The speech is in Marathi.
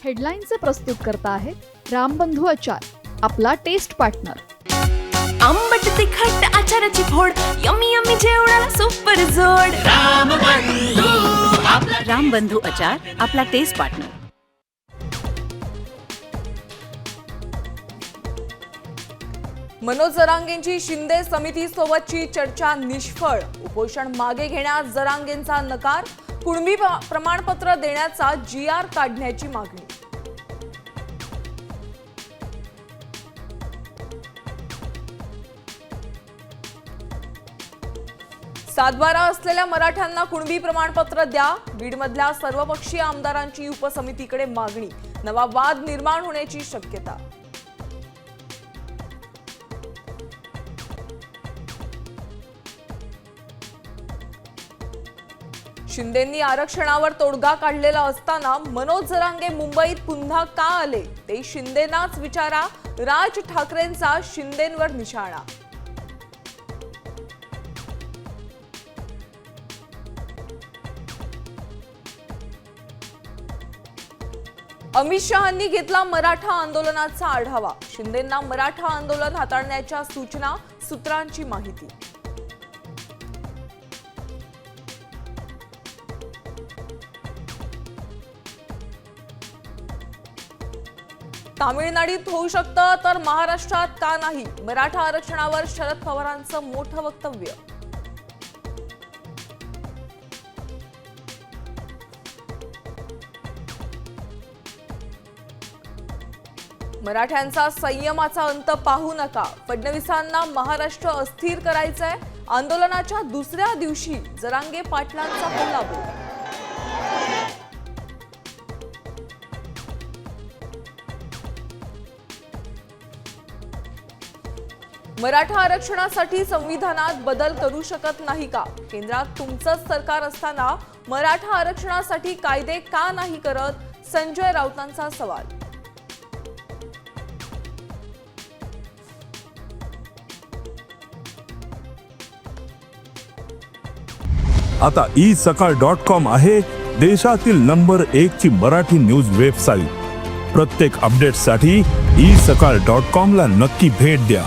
हेडलाईनचे प्रस्तुत करता आहेत रामबंधू आचार, आपला टेस्ट पार्टनर. आंबट तिखट आचाराची फोड, यम्मी यम्मी जेवणाला सुपर जोड. रामबंधू आचार, आपला टेस्ट पार्टनर. मनोज जरांगेंची शिंदे समिती सोबतची चर्चा निष्फळ. उपोषण मागे घेण्यास जरांगेंचा नकार. कुणबी प्रमाणपत्र देण्याचा GR काढण्याची मागणी. सातबारा असलेल्या मराठ्यांना कुणबी प्रमाणपत्र द्या. बीडमधल्या सर्वपक्षीय आमदारांची उपसमितीकडे मागणी. नवा वाद निर्माण होण्याची शक्यता. शिंदेंनी आरक्षणावर तोडगा काढलेला असताना मनोज जरांगे मुंबईत पुन्हा का आले ते शिंदेनाच विचारा. राज ठाकरेंचा शिंदेंवर निशाणा. अमित शहांनी घेतला मराठा आंदोलनाचा आढावा. शिंदेंना मराठा आंदोलन हाताळण्याच्या सूचना. सूत्रांची माहिती. तामिळनाडूत होऊ शकतं तर महाराष्ट्रात का नाही? मराठा आरक्षणावर शरद पवारांचं मोठं वक्तव्य. मराठ्यांचा संयमाचा अंत पाहू नका. फडणवीसांना महाराष्ट्र अस्थिर करायचंय. आंदोलनाच्या दुसऱ्या दिवशी जरांगे पाटलांचा कोल्हापूर. मराठा आरक्षणासाठी संविधानात बदल करू शकत नाही का? केंद्रात तुमचंच सरकार असताना मराठा आरक्षणासाठी कायदे का नाही करत? संजय राऊतांचा सवाल. आता isakal.com आहे देशातील नंबर 1 ची मराठी न्यूज वेबसाईट. प्रत्येक अपडेटसाठी isakal.com ला नक्की भेट द्या.